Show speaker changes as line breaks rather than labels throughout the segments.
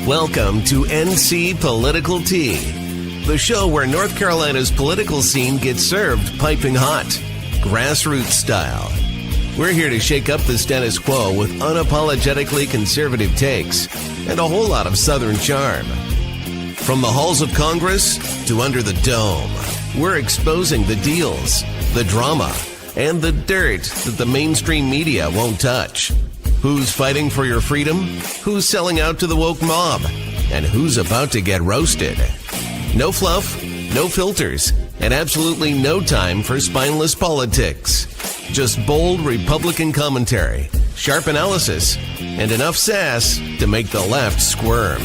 Welcome to NC Political Tea, the show where North Carolina's political scene gets served piping hot, grassroots style. We're here to shake up the status quo with unapologetically conservative takes and a whole lot of Southern charm. From the halls of Congress to under the dome, we're exposing the deals, the drama, and the dirt that the mainstream media won't touch. Who's fighting for your freedom? Who's selling out to the woke mob? And who's about to get roasted? No fluff, no filters, and absolutely no time for spineless politics. Just bold Republican commentary, sharp analysis, and enough sass to make the left squirm.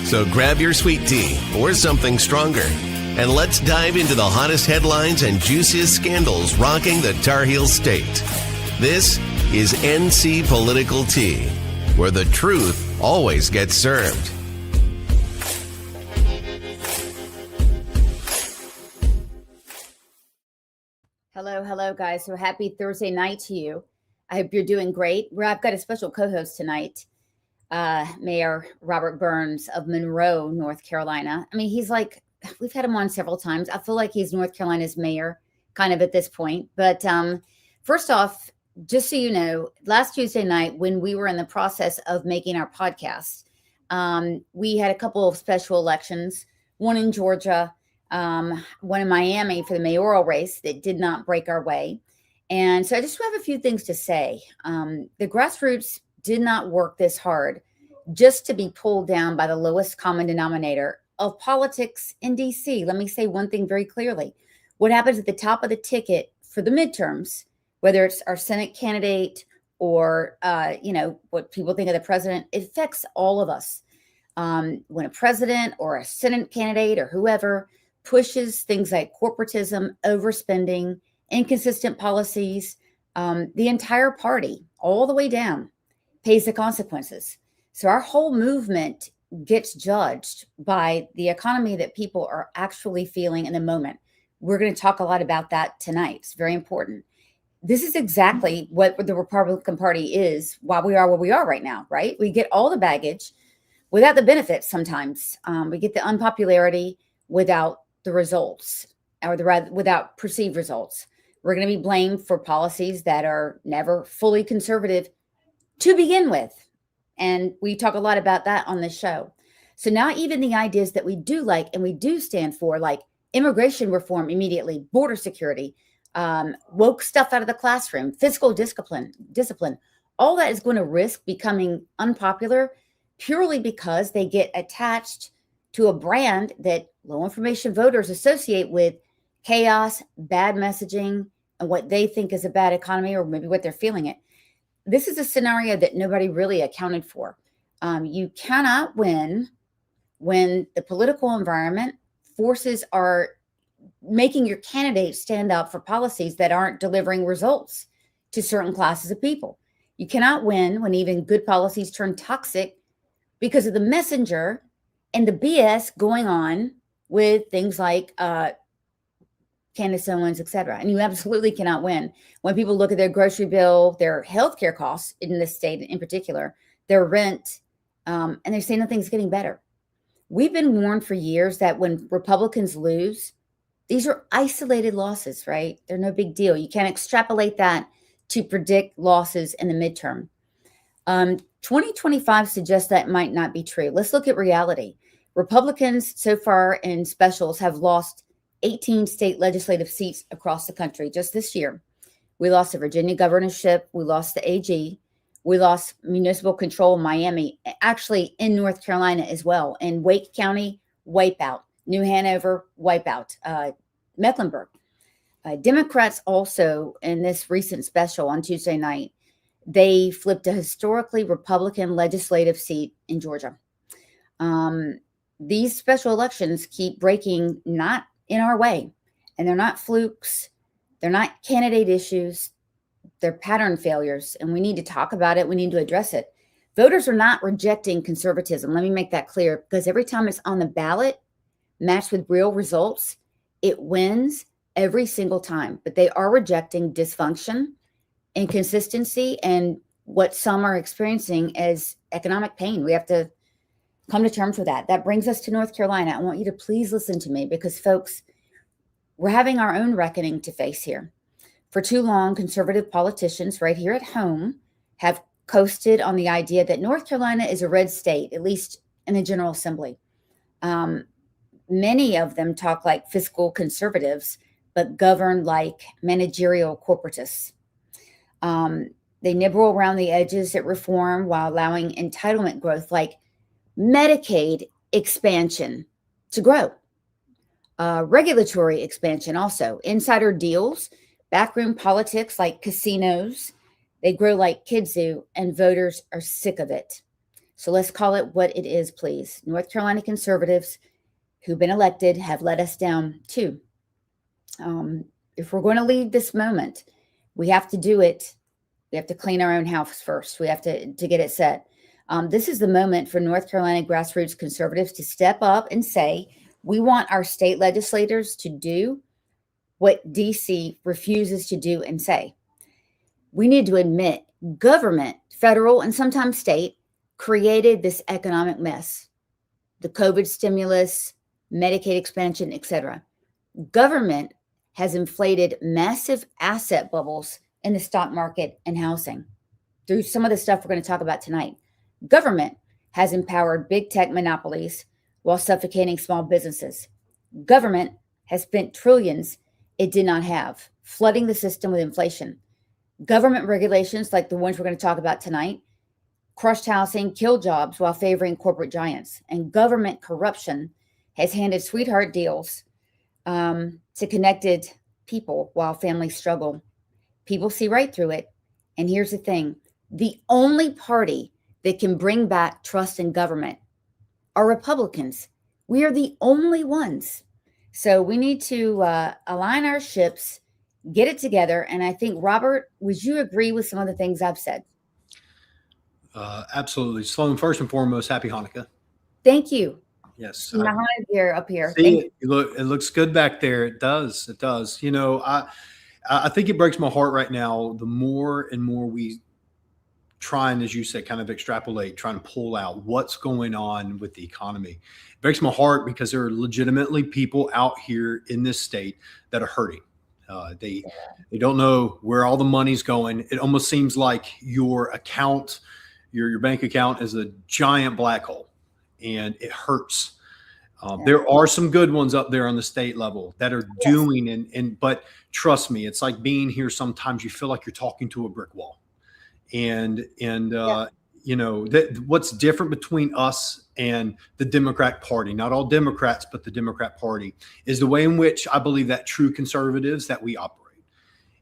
So grab your sweet tea or something stronger, and let's dive into the hottest headlines and juiciest scandals rocking the Tar Heel State. This is NC Political Tea, where the truth always gets served.
Hello, guys. So happy Thursday night to you. I hope you're doing great. I've got a special co-host tonight, Mayor Robert Burns of Monroe, North Carolina. I mean, he's like, we've had him on several times. I feel like he's North Carolina's mayor kind of at this point. But first off, just so you know, last Tuesday night when we were in the process of making our podcast, we had a couple of special elections, one in Georgia, one in Miami for the mayoral race that did not break our way. And so I just have a few things to say. The grassroots did not work this hard just to be pulled down by the lowest common denominator of politics in DC. Let me say one thing very clearly. What happens at the top of the ticket for the midterms, whether it's our Senate candidate or, what people think of the president, it affects all of us. When a president or a Senate candidate or whoever pushes things like corporatism, overspending, inconsistent policies, the entire party, all the way down, pays the consequences. So our whole movement gets judged by the economy that people are actually feeling in the moment. We're going to talk a lot about that tonight. It's very important. This is exactly what the Republican Party is, why we are where we are right now, right? We get all the baggage without the benefits sometimes. We get the unpopularity without the results, or without perceived results. We're going to be blamed for policies that are never fully conservative to begin with. And we talk a lot about that on this show. So now even the ideas that we do like and we do stand for, like immigration reform immediately, border security, woke stuff out of the classroom, fiscal discipline, all that is going to risk becoming unpopular purely because they get attached to a brand that low information voters associate with chaos, bad messaging, and what they think is a bad economy, or maybe what they're feeling it. This is a scenario that nobody really accounted for. You cannot win when the political environment forces are making your candidates stand up for policies that aren't delivering results to certain classes of people. You cannot win when even good policies turn toxic because of the messenger and the BS going on with things like Candace Owens, et cetera. And you absolutely cannot win when people look at their grocery bill, their healthcare costs in this state in particular, their rent, and they say nothing's getting better. We've been warned for years that when Republicans lose, these are isolated losses, right? They're no big deal. You can't extrapolate that to predict losses in the midterm. 2025 suggests that might not be true. Let's look at reality. Republicans so far in specials have lost 18 state legislative seats across the country just this year. We lost the Virginia governorship. We lost the AG. We lost municipal control in Miami, actually in North Carolina as well. In Wake County, wipeout. New Hanover, wipeout. Mecklenburg. Democrats also, in this recent special on Tuesday night, they flipped a historically Republican legislative seat in Georgia. These special elections keep breaking not in our way, and they're not flukes. They're not candidate issues. They're pattern failures, and we need to talk about it. We need to address it. Voters are not rejecting conservatism. Let me make that clear, because every time it's on the ballot, matched with real results, it wins every single time. But they are rejecting dysfunction, inconsistency, and what some are experiencing as economic pain. We have to come to terms with that. That brings us to North Carolina. I want you to please listen to me because, folks, we're having our own reckoning to face here. For too long, conservative politicians right here at home have coasted on the idea that North Carolina is a red state, at least in the General Assembly. Many of them talk like fiscal conservatives, but govern like managerial corporatists. They nibble around the edges at reform while allowing entitlement growth like Medicaid expansion to grow. Regulatory expansion also. Insider deals, backroom politics like casinos. They grow like kudzu, and voters are sick of it. So let's call it what it is, please. North Carolina conservatives who've been elected have let us down too. If we're going to leave this moment, we have to do it. We have to clean our own house first. We have to get it set. This is the moment for North Carolina grassroots conservatives to step up and say, we want our state legislators to do what DC refuses to do and say. We need to admit government, federal and sometimes state, created this economic mess. The COVID stimulus, Medicaid expansion, etc. Government has inflated massive asset bubbles in the stock market and housing through some of the stuff we're going to talk about tonight. Government has empowered big tech monopolies while suffocating small businesses. Government has spent trillions it did not have, flooding the system with inflation. Government regulations like the ones we're going to talk about tonight crushed housing, killed jobs while favoring corporate giants. And government corruption has handed sweetheart deals to connected people while families struggle. People see right through it. And here's the thing. The only party that can bring back trust in government are Republicans. We are the only ones. So we need to align our ships, get it together. And I think, Robert, would you agree with some of the things I've said?
Absolutely. Sloan, first and foremost, happy Hanukkah.
Thank you.
Yes.
My Hanukkah gear up here.
See it. It looks good back there. It does. It does. You know, I think it breaks my heart right now. The more and more we try and, as you said, kind of extrapolate, trying to pull out what's going on with the economy. It breaks my heart because there are legitimately people out here in this state that are hurting. They don't know where all the money's going. It almost seems like your account, your bank account is a giant black hole, and it hurts. There are some good ones up there on the state level that are doing, but trust me, it's like being here. Sometimes you feel like you're talking to a brick wall. And you know, what's different between us and the Democrat Party, not all Democrats, but the Democrat Party, is the way in which I believe that true conservatives that we operate.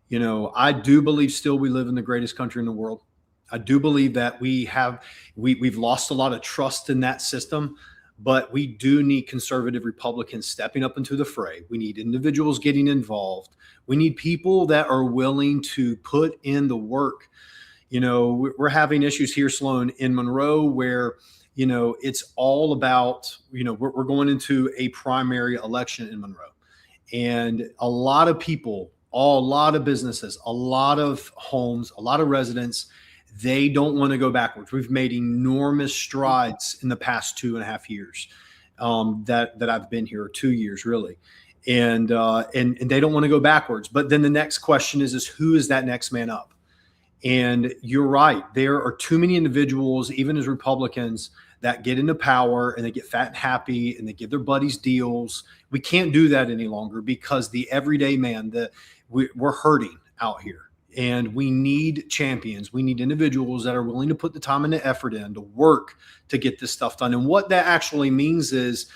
You know, I do believe still we live in the greatest country in the world. I do believe that we've lost a lot of trust in that system, but we do need conservative Republicans stepping up into the fray. We need individuals getting involved. We need people that are willing to put in the work. You know, we're having issues here, Sloan, in Monroe, where, you know, it's all about, you know, we're going into a primary election in Monroe. And a lot of people, a lot of businesses, a lot of homes, a lot of residents, they don't want to go backwards. We've made enormous strides in the past 2.5 years that I've been here, or 2 years really. And they don't want to go backwards. But then the next question is who is that next man up? And you're right. There are too many individuals, even as Republicans, that get into power and they get fat and happy and they give their buddies deals. We can't do that any longer because the everyday man, we're hurting out here, and we need champions. We need individuals that are willing to put the time and the effort in to work to get this stuff done. And what that actually means is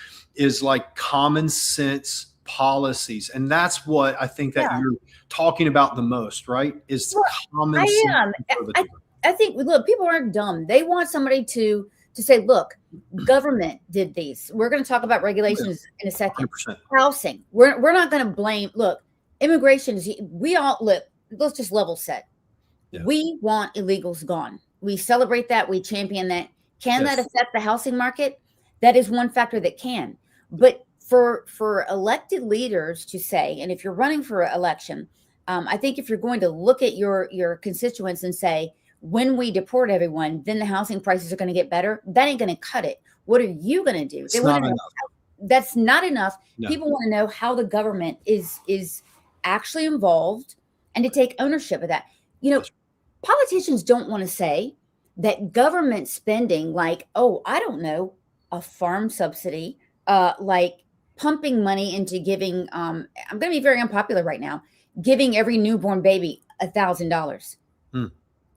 like common sense policies. And that's what I think that you're talking about the most, right? Is common sense.
I think, look, people aren't dumb. They want somebody to say, look, government did these. We're going to talk about regulations in a second.
100%.
Housing. We're not going to blame. Look, immigration is, we all look, let's just level set. Yeah. We want illegals gone. We celebrate that. We champion that. Can that affect the housing market? That is one factor that can. But for elected leaders to say, and if you're running for election, I think if you're going to look at your constituents and say, when we deport everyone, then the housing prices are going to get better, that ain't going to cut it. What are you going to do? They
It's
want
not
to know.
enough.
That's not enough.
No.
People want to know how the government is actually involved and to take ownership of that. Politicians don't want to say that government spending, like, oh, I don't know, a farm subsidy, like pumping money into giving, I'm going to be very unpopular right now, giving every newborn baby $1,000,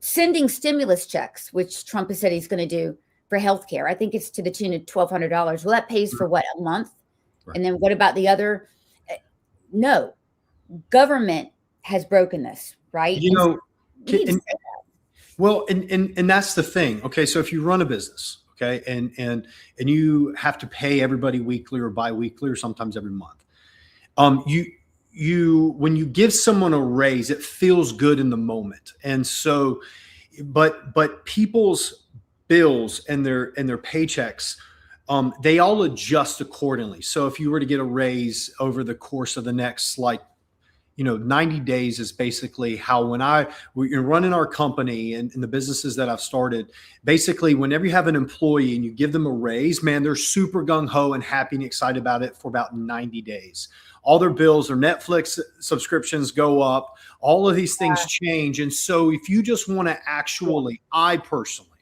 sending stimulus checks, which Trump has said he's going to do for healthcare. I think it's to the tune of $1,200. Well, that pays for what, a month? Right. And then what about the other? No, government has broken this, right?
Well, and that's the thing. Okay. So if you run a business, okay, and you have to pay everybody weekly or biweekly or sometimes every month, you when you give someone a raise, it feels good in the moment. And so, but people's bills and their paychecks, they all adjust accordingly. So if you were to get a raise over the course of the next, 90 days is basically how, we're running our company and the businesses that I've started, basically whenever you have an employee and you give them a raise, man, they're super gung ho and happy and excited about it for about 90 days. All their bills, their Netflix subscriptions go up, all of these things change. And so if you just want to I personally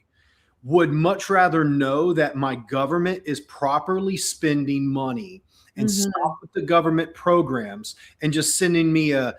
would much rather know that my government is properly spending money and stop with the government programs and just sending me a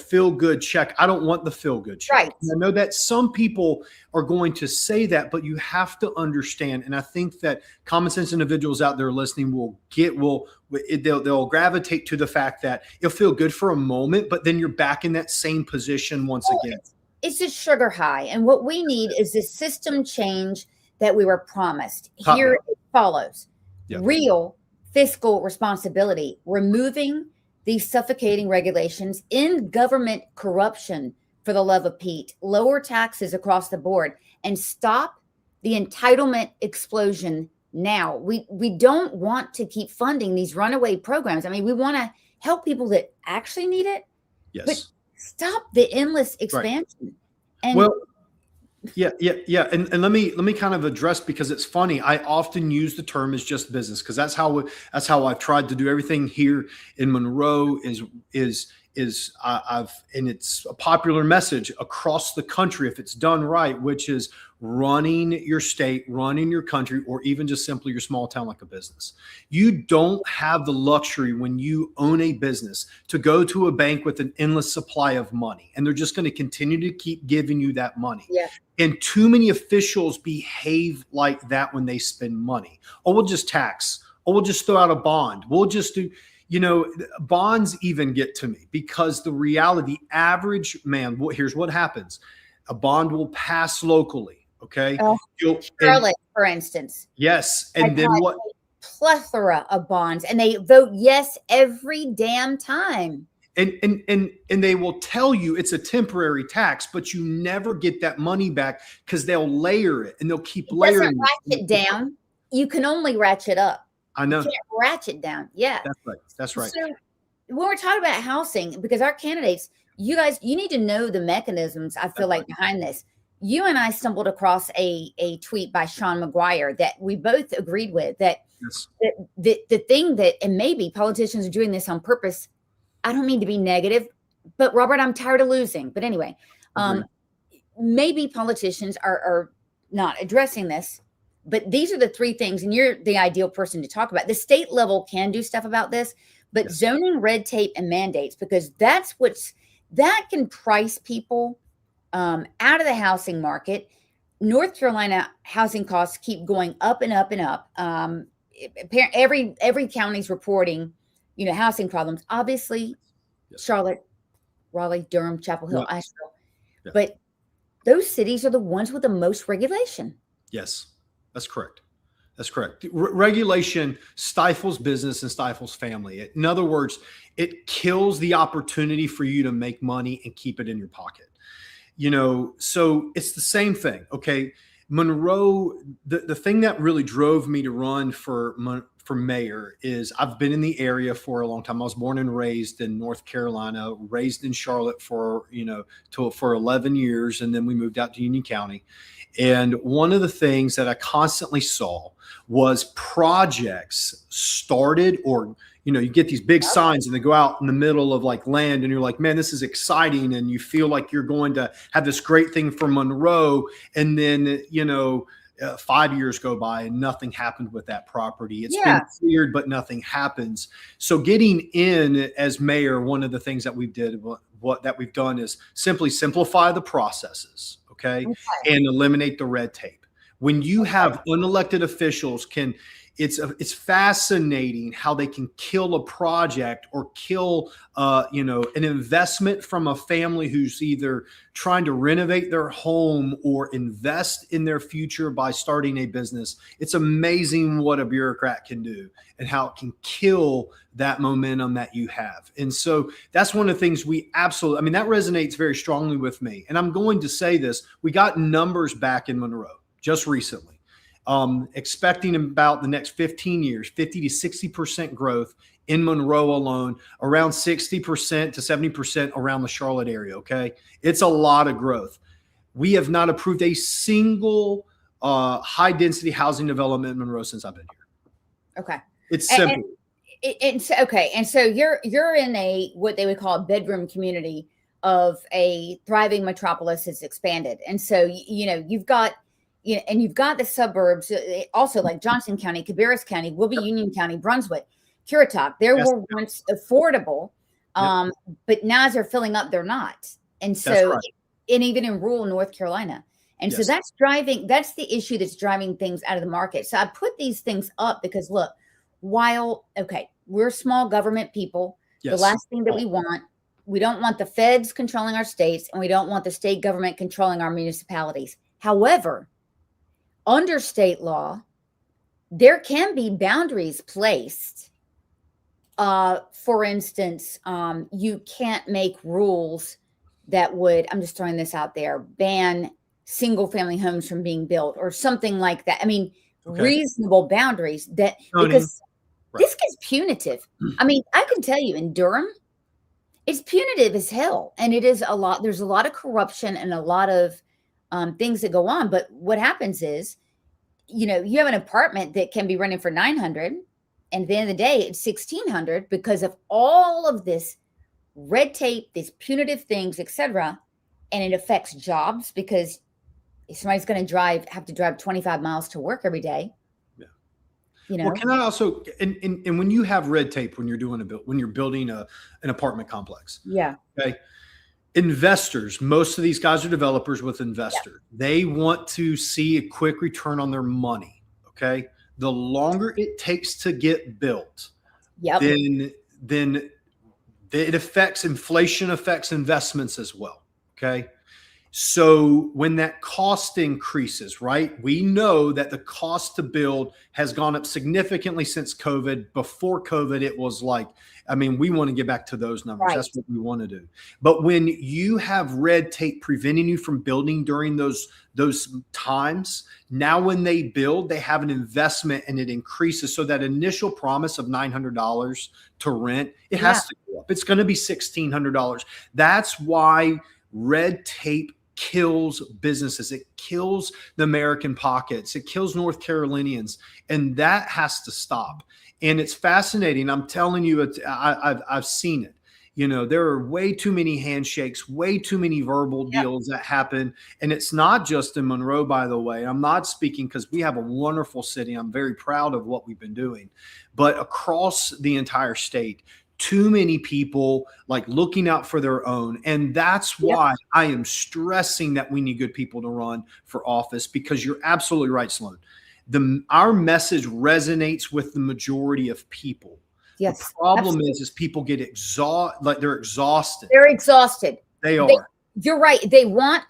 feel-good check. I don't want the feel-good check.
Right.
I know that some people are going to say that, but you have to understand. And I think that common sense individuals out there listening they'll gravitate to the fact that it'll feel good for a moment, but then you're back in that same position once again.
It's a sugar high. And what we need is this system change that we were promised. Here it follows. Yep. Real fiscal responsibility, removing these suffocating regulations, in government corruption, for the love of Pete, lower taxes across the board, and stop the entitlement explosion now. We don't want to keep funding these runaway programs. I mean, we want to help people that actually need it, but stop the endless expansion. Right. And
Yeah. And let me kind of address, because it's funny. I often use the term as just business, because that's how I've tried to do everything here in Monroe. And it's a popular message across the country if it's done right, which is running your state, running your country, or even just simply your small town like a business. You don't have the luxury when you own a business to go to a bank with an endless supply of money, and they're just going to continue to keep giving you that money.
Yeah.
And too many officials behave like that when they spend money. Oh, we'll just tax. Oh, we'll just throw out a bond. We'll just do, bonds even get to me, because the reality, average man, here's what happens. A bond will pass locally. Okay.
Charlotte, for instance.
Yes. And then what?
Plethora of bonds, and they vote yes every damn time.
And they will tell you it's a temporary tax, but you never get that money back, because they'll layer it and they'll keep layering it.
Ratchet down. You can only ratchet up.
I know.
You can't ratchet down. Yeah.
That's right.
So when we're talking about housing, because our candidates, you guys, you need to know the mechanisms, I feel like, behind this. You and I stumbled across a tweet by Sean McGuire that we both agreed with, that the thing that, and maybe politicians are doing this on purpose. I don't mean to be negative, but Robert, I'm tired of losing. But anyway, maybe politicians are not addressing this, but these are the three things, and you're the ideal person to talk about. The state level can do stuff about this, but zoning, red tape, and mandates, because that can price people out of the housing market. North Carolina housing costs keep going up and up and up. Every county's reporting, housing problems. Obviously, Charlotte, Raleigh, Durham, Chapel Hill, Asheville. Yeah. But those cities are the ones with the most regulation.
Yes, that's correct. That's correct. Regulation stifles business and stifles family. In other words, it kills the opportunity for you to make money and keep it in your pocket. So it's the same thing. Okay. Monroe, the thing that really drove me to run for mayor is I've been in the area for a long time. I was born and raised in North Carolina, raised in Charlotte for 11 years. And then we moved out to Union County. And one of the things that I constantly saw was projects started, or, you get these big signs and they go out in the middle of like land and you're like, man, this is exciting. And you feel like you're going to have this great thing for Monroe. And then, 5 years go by and nothing happened with that property. It's been cleared, but nothing happens. So getting in as mayor, one of the things that we've done is simply simplify the processes, okay. And eliminate the red tape. When you have unelected officials it's fascinating how they can kill a project or kill, an investment from a family who's either trying to renovate their home or invest in their future by starting a business. It's amazing what a bureaucrat can do and how it can kill that momentum that you have. And so that's one of the things that resonates very strongly with me. And I'm going to say this, we got numbers back in Monroe just recently. Expecting about the next 15 years, 50 to 60% growth in Monroe alone, around 60% to 70% around the Charlotte area. Okay. It's a lot of growth. We have not approved a single high density housing development in Monroe since I've been here.
Okay.
It's simple.
And so you're in what they would call a bedroom community of a thriving metropolis that's expanded. And so, you've got the suburbs also, like Johnson County, Cabarrus County, Willoughby Union County, Brunswick, Currituck. They were once affordable, but now as they're filling up, they're not. And so, and even in rural North Carolina. And so that's the issue that's driving things out of the market. So I put these things up because look, we're small government people. The last thing that we don't want the feds controlling our states, and we don't want the state government controlling our municipalities. However, under state law, there can be boundaries placed. For instance, you can't make rules that would, I'm just throwing this out there, ban single family homes from being built or something like that. I mean, reasonable boundaries because this gets punitive. I mean, I can tell you in Durham, it's punitive as hell. And it is there's a lot of corruption and a lot of things that go on. But what happens is, you have an apartment that can be rented for $900, and at the end of the day, it's $1,600 because of all of this red tape, these punitive things, etc. And it affects jobs because if somebody's going to have to drive 25 miles to work every day.
Well, can I also, and when you have red tape, when you're building an apartment complex. Yeah. Okay. Investors, most of these guys are developers with investors. They want to see a quick return on their money. Okay. The longer it takes to get built, then it affects inflation, affects investments as well. Okay. So when that cost increases, right, we know that the cost to build has gone up significantly since COVID. Before COVID, it was like, we want to get back to those numbers. Right. That's what we want to do. But when you have red tape preventing you from building during those times, now when they build, they have an investment and it increases. So that initial promise of $900 to rent, it has to go up. It's going to be $1,600. That's why red tape kills businesses. It kills the American pockets. It kills North Carolinians. And that has to stop. And it's fascinating. I'm telling you, I've seen it. There are way too many handshakes, way too many verbal deals that happen. And it's not just in Monroe, by the way. I'm not speaking because we have a wonderful city. I'm very proud of what we've been doing. But across the entire state, too many people like looking out for their own. And that's why I am stressing that we need good people to run for office, because you're absolutely right, Sloan. Our message resonates with the majority of people. Yes. The problem is people get exhausted. They're exhausted.
They're exhausted.
They are.
You're right. They want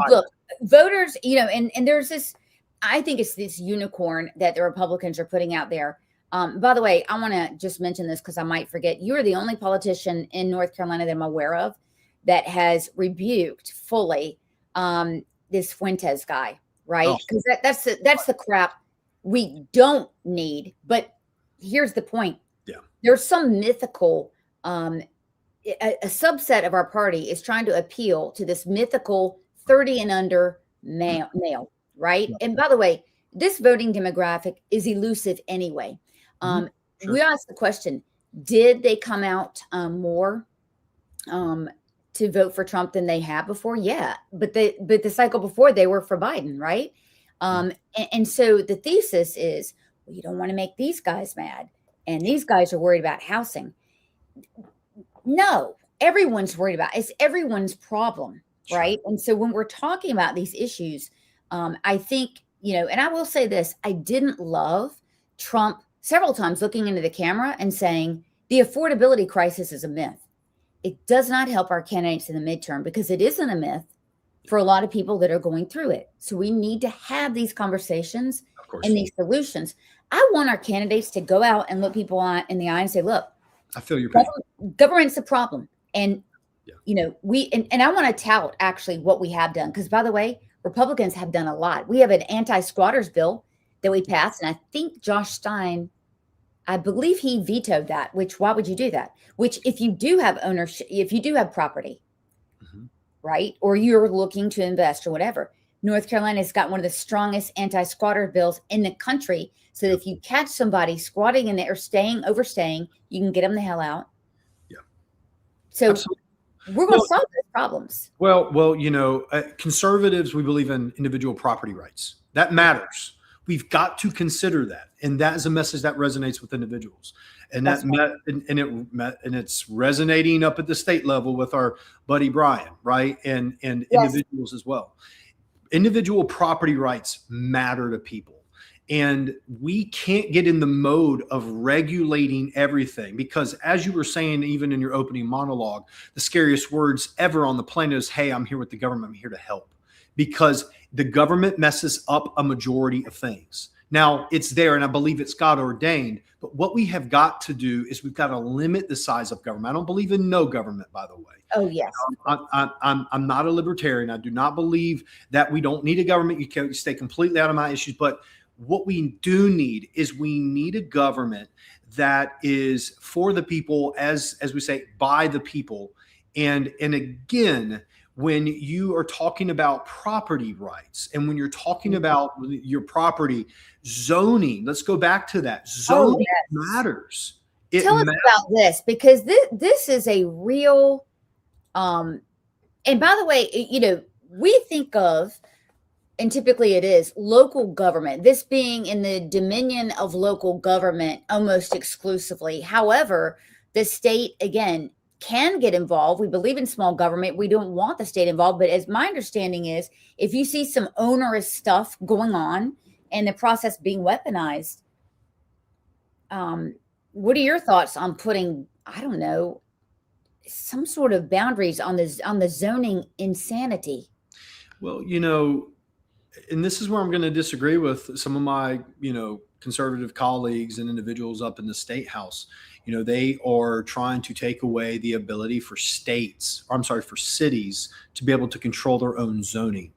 look, voters, and there's this, I think it's this unicorn that the Republicans are putting out there. By the way, I want to just mention this because I might forget. You're the only politician in North Carolina that I'm aware of that has rebuked fully this Fuentes guy, right? Because that's the crap we don't need. But here's the point. Yeah. There's some mythical, a subset of our party is trying to appeal to this mythical 30 and under male, right? And by the way, this voting demographic is elusive anyway.
Sure.
We asked the question, did they come out more to vote for Trump than they have before? Yeah. But the cycle before, they were for Biden, right? And so the thesis is, well, you don't want to make these guys mad. And these guys are worried about housing. No, everyone's worried about it. It's everyone's problem, right? And so when we're talking about these issues, I think, and I will say this, I didn't love Trump several times looking into the camera and saying the affordability crisis is a myth. It does not help our candidates in the midterm because it isn't a myth for a lot of people that are going through it. So we need to have these conversations and these solutions. I want our candidates to go out and look people in the eye and say, look,
I feel your pain.
Government's the problem. And, and I want to tout actually what we have done. Because by the way, Republicans have done a lot. We have an anti-squatters bill that we passed. And I think Josh Stein, I believe he vetoed that, why would you do that? Which if you do have ownership, if you do have property, right? Or you're looking to invest or whatever, North Carolina's got one of the strongest anti-squatter bills in the country. So that if you catch somebody squatting in there or overstaying, you can get them the hell out.
Yeah.
So we're going to solve those problems.
Well, conservatives, we believe in individual property rights. That matters. We've got to consider that. And that is a message that resonates with individuals. And it's resonating up at the state level with our buddy Brian, right? And individuals as well. Individual property rights matter to people. And we can't get in the mode of regulating everything because, as you were saying, even in your opening monologue, the scariest words ever on the planet is, hey, I'm here with the government. I'm here to help, because the government messes up a majority of things. Now, it's there, and I believe it's God ordained. But what we have got to do is we've got to limit the size of government. I don't believe in no government, by the way.
Oh, yes.
I'm not a libertarian. I do not believe that we don't need a government. You can stay completely out of my issues. But what we do need is we need a government that is for the people, as we say, by the people. And again, when you are talking about property rights and when you're talking about your property zoning, let's go back to that. Zoning matters.
Tell us about this, because this is a real, and by the way, we think of, and typically it is, local government, this being in the dominion of local government almost exclusively. However, the state, again, can get involved. We believe in small government. We don't want the state involved. But as my understanding is, if you see some onerous stuff going on and the process being weaponized, what are your thoughts on putting, I don't know, some sort of boundaries on the zoning insanity?
Well, and this is where I'm going to disagree with some of my, conservative colleagues and individuals up in the state house. They are trying to take away the ability for for cities to be able to control their own zoning.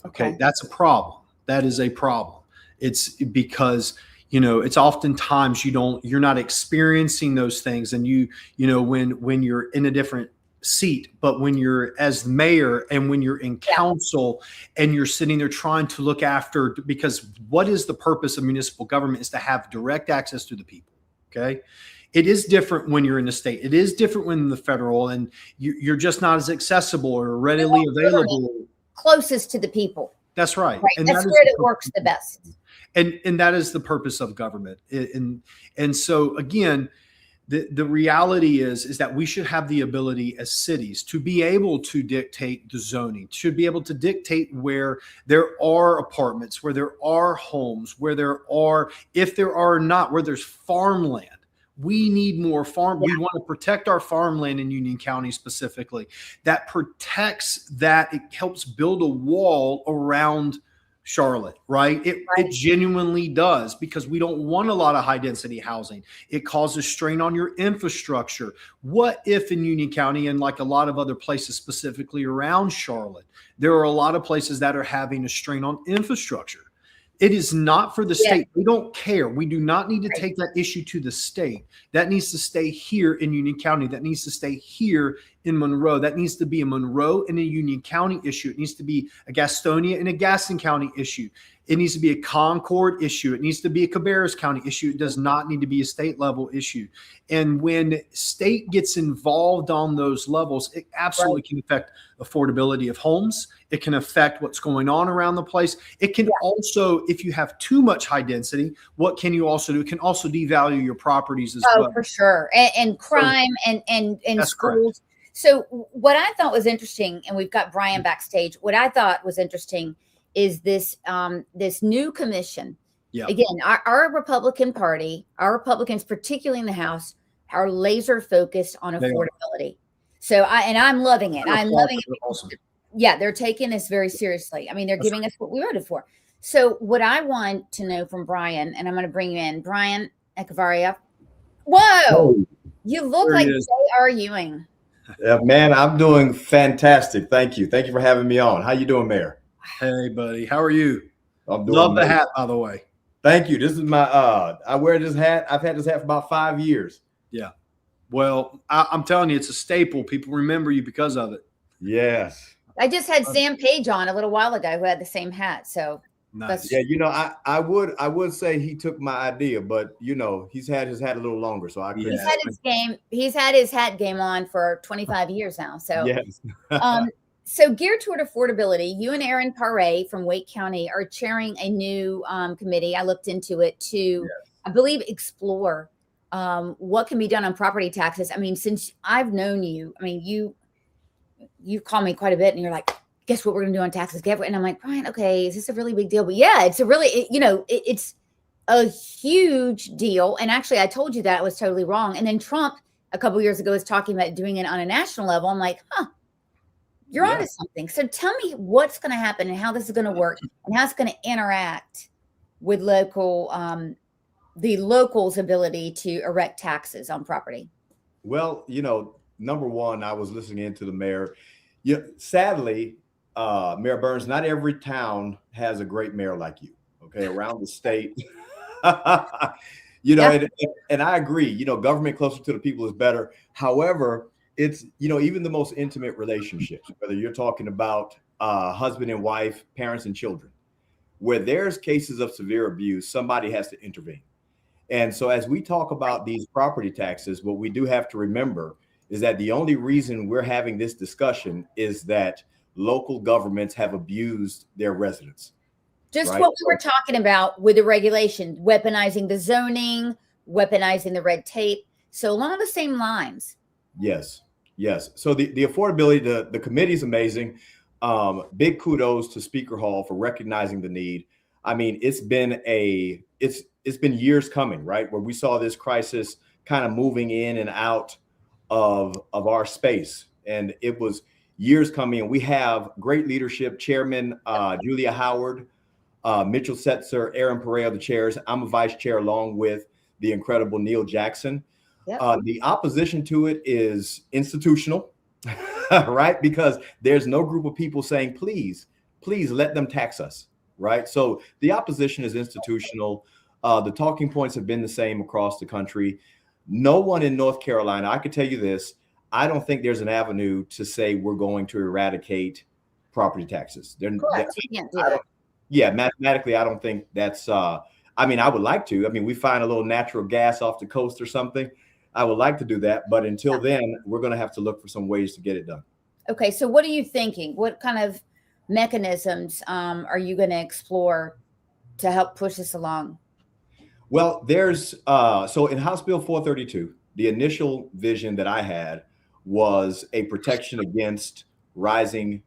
Okay. That's a problem. That is a problem. It's because, it's oftentimes you're not experiencing those things. And when you're in a different seat, but when you're as mayor and when you're in council and you're sitting there trying to look after, because what is the purpose of municipal government is to have direct access to the people. Okay. It is different when you're in the state. It is different when the federal, and you're just not as accessible or readily available.
Closest to the people.
That's right.
And that's where it works the best.
And that is the purpose of government. And so again, the reality is that we should have the ability as cities to be able to dictate the zoning, to be able to dictate where there are apartments, where there are homes, where there are, if there are not, where there's farmland. We need more farm. We want to protect our farmland in Union County specifically. That protects that. It helps build a wall around Charlotte, right? It genuinely does, because we don't want a lot of high density housing. It causes strain on your infrastructure. What if in Union County and like a lot of other places specifically around Charlotte, there are a lot of places that are having a strain on infrastructure? It is not for the state. We don't care. We do not need to take that issue to the state. That needs to stay here in Union County. That needs to stay here in Monroe. That needs to be a Monroe and a Union County issue. It needs to be a Gastonia and a Gaston County issue. It needs to be a Concord issue. It needs to be a Cabarrus County issue. It does not need to be a state level issue. And when state gets involved on those levels, it absolutely can affect affordability of homes. It can affect what's going on around the place. It can also, if you have too much high density, what can you also do? It can also devalue your properties as well.
Oh, for sure. And crime and schools. Correct. So what I thought was interesting, and we've got Brian backstage, what I thought was interesting is this this new commission. Yeah. Again, our Republican Party, our Republicans, particularly in the House, are laser focused on affordability. So I'm loving it. I'm loving it. Awesome. Yeah, they're taking this very seriously. I mean, they're giving us what we voted for. So what I want to know from Brian, and I'm going to bring you in, Brian Echevarria. Whoa, you look like J.R. Ewing.
Yeah, man, I'm doing fantastic. Thank you. Thank you for having me on. How you doing, Mayor?
Hey, buddy. How are you?
I'm doing
Love the hat, by the way.
Thank you. This is my I wear this hat. I've had this hat for about 5 years.
Yeah. Well, I'm telling you, it's a staple. People remember you because of it.
Yes.
I just had Sam Page on a little while ago who had the same hat. So
nice.
Yeah, I would say he took my idea, but he's had his hat a little longer, so I
he's had his hat game on for 25 years now. So
yes.
So geared toward affordability, you and Aaron Paré from Wake County are chairing a new committee. I looked into it to, I believe, explore what can be done on property taxes. I mean, since I've known you, I mean, you call me quite a bit and you're like, guess what we're going to do on taxes? And I'm like, Brian, okay, is this a really big deal? But yeah, it's a really, it's a huge deal. And actually, I told you that I was totally wrong. And then Trump a couple of years ago was talking about doing it on a national level. I'm like, you're onto something. So tell me what's going to happen and how this is going to work and how it's going to interact with the locals' ability to erect taxes on property.
Well, number one, I was listening into the mayor. Sadly, Mayor Burns, not every town has a great mayor like you. Okay, around the state, and I agree. Government closer to the people is better. However, it's even the most intimate relationships, whether you're talking about husband and wife, parents and children, where there's cases of severe abuse, somebody has to intervene. And so, as we talk about these property taxes, what we do have to remember is that the only reason we're having this discussion is that local governments have abused their residents.
Just what we were talking about with the regulation, weaponizing the zoning, weaponizing the red tape. So along the same lines. Yes.
So the affordability, the committee is amazing. Big kudos to Speaker Hall for recognizing the need. I mean, it's been years coming, right? Where we saw this crisis kind of moving in and out of our space. And it was years coming. And we have great leadership, Chairman Julia Howard, Mitchell Setzer, Aaron Pereira, the chairs. I'm a vice chair along with the incredible Neil Jackson. Yep. The opposition to it is institutional, right? Because there's no group of people saying, please let them tax us, right? So the opposition is institutional. The talking points have been the same across the country. No one in North Carolina, I could tell you this, I don't think there's an avenue to say we're going to eradicate property taxes. Mathematically, I don't think that's, I would like to. We find a little natural gas off the coast or something. I would like to do that. But until then, we're going to have to look for some ways to get it done.
Okay. So what are you thinking? What kind of mechanisms are you going to explore to help push this along?
Well, there's so in House Bill 432, the initial vision that I had was a protection against rising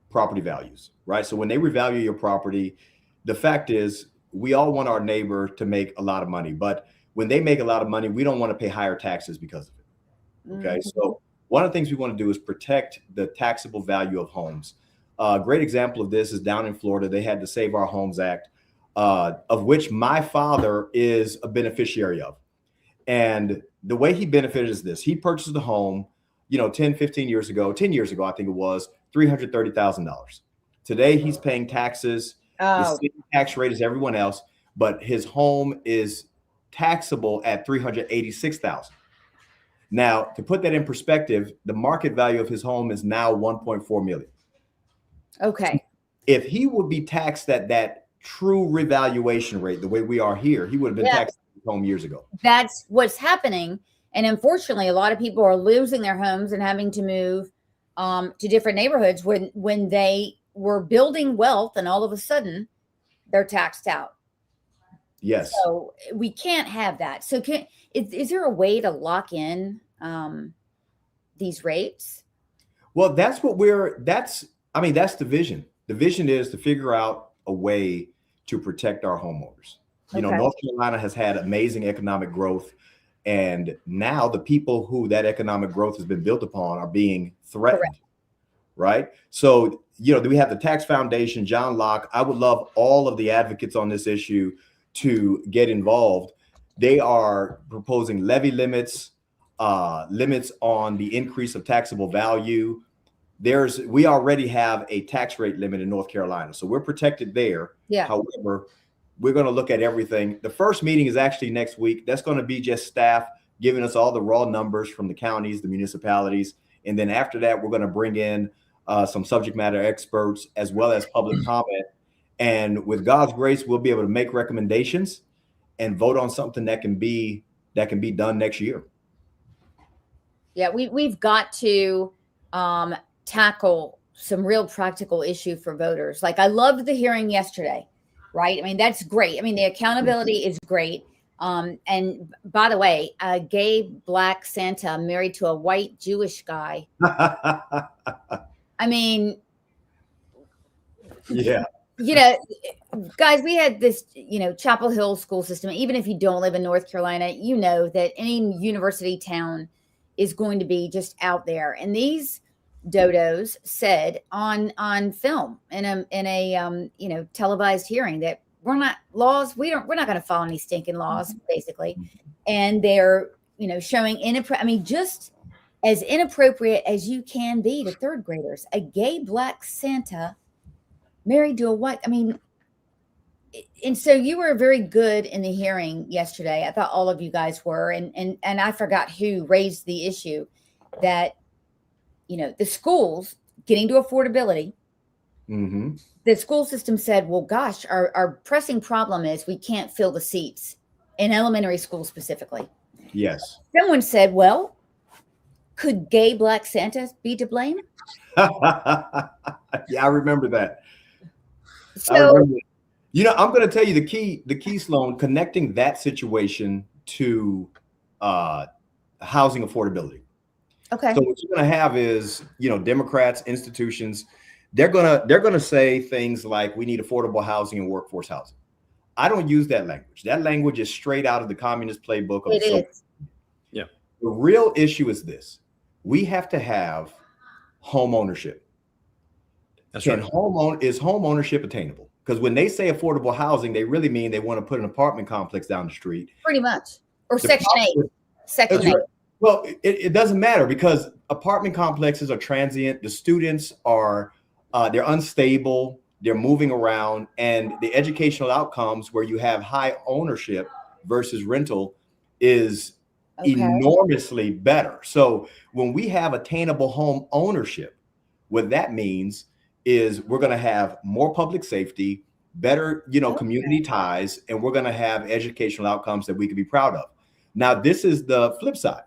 property values, right? So when they revalue your property, the fact is we all want our neighbor to make a lot of money, but when they make a lot of money, we don't want to pay higher taxes because of it. Okay. Mm-hmm. So one of the things we want to do is protect the taxable value of homes. A great example of this is down in Florida. They had the Save Our Homes Act, of which my father is a beneficiary of. And the way he benefited is this: he purchased a home, 10 years ago, I think it was $330,000. Today, he's paying taxes. The same tax rate as everyone else, but his home is taxable at $386,000. Now, to put that in perspective, the market value of his home is now 1.4 million.
Okay.
If he would be taxed at that true revaluation rate, the way we are here, he would have been taxed on his home years ago.
That's what's happening. And unfortunately, a lot of people are losing their homes and having to move to different neighborhoods when they were building wealth, and all of a sudden they're taxed out.
Yes.
So we can't have that. So is there a way to lock in these rates?
Well, that's the vision. The vision is to figure out a way to protect our homeowners. You know, North Carolina has had amazing economic growth, and now the people who that economic growth has been built upon are being threatened. Correct. Right? So, you know, we have the Tax Foundation, John Locke. I would love all of the advocates on this issue to get involved. They are proposing levy limits, limits on the increase of taxable value. We already have a tax rate limit in North Carolina, so we're protected there.
Yeah.
However, we're going to look at everything. The first meeting is actually next week. That's going to be just staff giving us all the raw numbers from the counties, the municipalities. And then after that, we're going to bring in some subject matter experts as well as public comment. And with God's grace, we'll be able to make recommendations and vote on something that can be done next year.
Yeah, we've got to tackle some real practical issue for voters. Like, I loved the hearing yesterday, right? I mean, that's great. I mean, the accountability is great. And by the way, a gay Black Santa married to a white Jewish guy. I mean,
yeah.
You know, guys, we had this, Chapel Hill school system. Even if you don't live in North Carolina, you know that any university town is going to be just out there. And these dodos said on film in a televised hearing that we're not going to follow any stinking laws, basically. And they're showing just as inappropriate as you can be to third graders. A gay Black Santa married to a white. I mean, and so you were very good in the hearing yesterday. I thought all of you guys were, and I forgot who raised the issue that the schools getting to affordability.
Mm-hmm.
The school system said, well, gosh, our pressing problem is we can't fill the seats in elementary school specifically.
Yes.
Someone said, well, could gay Black Santas be to blame?
Yeah, I remember that.
So,
I'm going to tell you the key, Sloan, connecting that situation to housing affordability.
Okay.
So what you're going to have is, Democrats, institutions, they're going to say things like we need affordable housing and workforce housing. I don't use that language. That language is straight out of the communist playbook.
It is.
Yeah.
The real issue is this. We have to have home ownership. Is home ownership attainable? Because when they say affordable housing, they really mean they want to put an apartment complex down the street.
Pretty much. Or Section 8. Section 8.
Well, it doesn't matter because apartment complexes are transient. The students are, they're unstable. They're moving around. And the educational outcomes where you have high ownership versus rental is enormously better. So when we have attainable home ownership, what that means is we're going to have more public safety, better, community ties, and we're going to have educational outcomes that we can be proud of. Now, this is the flip side.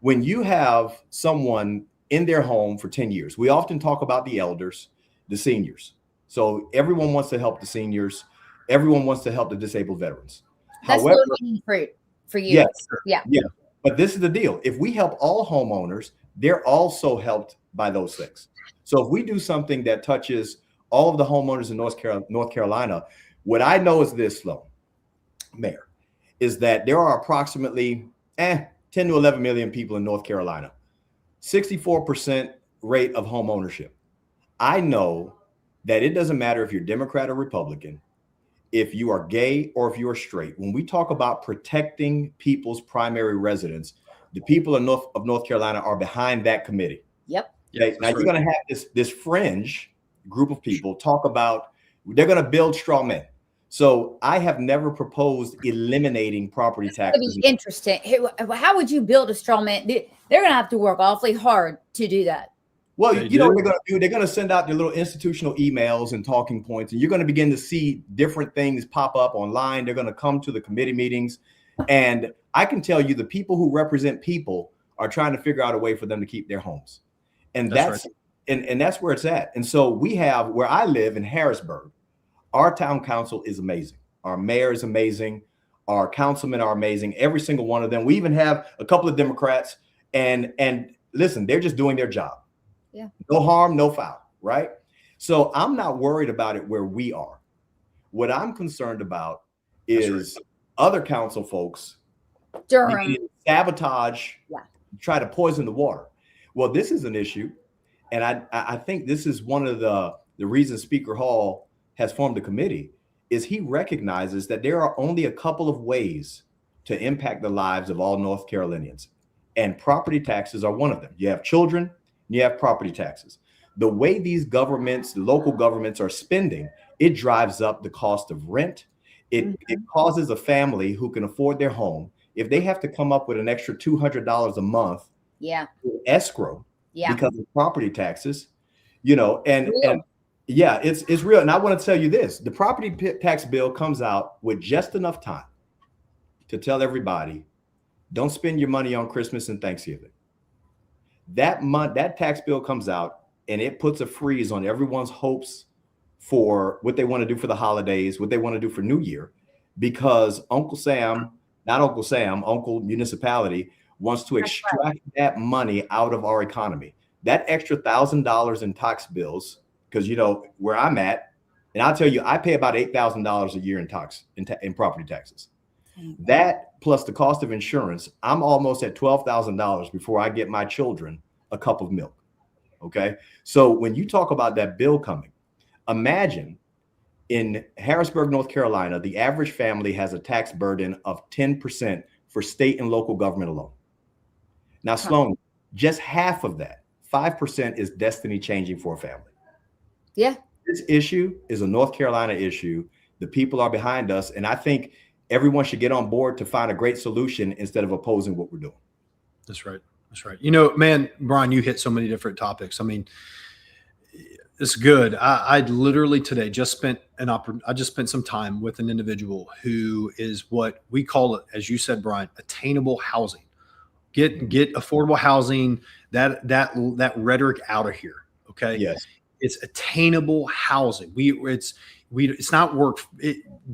When you have someone in their home for 10 years, we often talk about the elders, the seniors. So everyone wants to help the seniors. Everyone wants to help the disabled veterans.
That's low-hanging fruit for you.
Yes,
yeah.
But this is the deal. If we help all homeowners, they're also helped by those things. So if we do something that touches all of the homeowners in North Carolina, what I know is this, Sloan, Mayor, is that there are approximately 10 to 11 million people in North Carolina, 64% rate of home ownership. I know that it doesn't matter if you're Democrat or Republican, if you are gay or if you are straight. When we talk about protecting people's primary residence, the people of North Carolina are behind that committee.
Yep.
Okay? Now you're going to have this fringe group of people talk about, they're going to build straw men. So I have never proposed eliminating property taxes.
Be interesting. How would you build a straw man? They're going to have to work awfully hard to do that.
Well, you know what they're going to do? They're going to send out their little institutional emails and talking points, and you're going to begin to see different things pop up online. They're going to come to the committee meetings. And I can tell you the people who represent people are trying to figure out a way for them to keep their homes. And that's right. and that's where it's at. And so we have, where I live in Harrisburg, our town council is amazing. Our mayor is amazing. Our councilmen are amazing. Every single one of them. We even have a couple of Democrats. And listen, they're just doing their job.
Yeah.
No harm, no foul, right? So I'm not worried about it where we are. What I'm concerned about is other council folks sabotage, try to poison the water. Well, this is an issue. And I think this is one of the reasons Speaker Hall has formed a committee, is he recognizes that there are only a couple of ways to impact the lives of all North Carolinians. And property taxes are one of them. You have children, and you have property taxes. The way these governments, local governments are spending, it drives up the cost of rent. It causes a family who can afford their home, if they have to come up with an extra $200 a month for escrow because of property taxes, it's real. And I want to tell you this, the property tax bill comes out with just enough time to tell everybody, don't spend your money on Christmas and Thanksgiving. That month, that tax bill comes out and it puts a freeze on everyone's hopes for what they want to do for the holidays, what they want to do for New Year, because Uncle Municipality wants to extract that money out of our economy. That extra $1,000 in tax bills, because where I'm at, and I'll tell you, I pay about $8,000 a year in property taxes. That plus the cost of insurance, I'm almost at $12,000 before I get my children a cup of milk. Okay. So when you talk about that bill coming, imagine in Harrisburg, North Carolina, the average family has a tax burden of 10% for state and local government alone. Now, Sloan, just half of that, 5%, is destiny changing for a family.
Yeah.
This issue is a North Carolina issue. The people are behind us. And I think everyone should get on board to find a great solution instead of opposing what we're doing. That's right.
That's right. Man, Brian, you hit so many different topics. I mean, it's good. I literally today just spent some time with an individual who is what we call it, as you said, Brian, attainable housing. Get affordable housing, that rhetoric out of here. Okay.
Yes.
It's attainable housing. It's not work.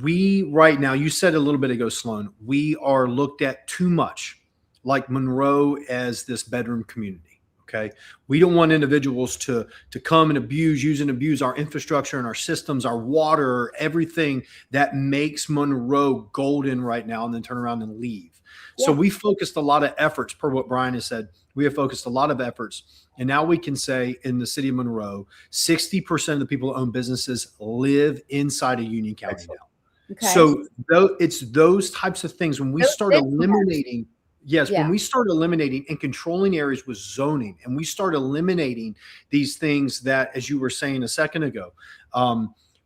We right now, you said a little bit ago, Sloan, we are looked at too much like Monroe as this bedroom community. Okay. We don't want individuals to come and use and abuse our infrastructure and our systems, our water, everything that makes Monroe golden right now, and then turn around and leave. Yeah. So we focused a lot of efforts, per what Brian has said. We have focused a lot of efforts. And now we can say in the city of Monroe, 60% of the people who own businesses live inside of Union County now. Okay. So it's those types of things when we start eliminating. Yes, when we start eliminating and controlling areas with zoning, and we start eliminating these things that, as you were saying a second ago,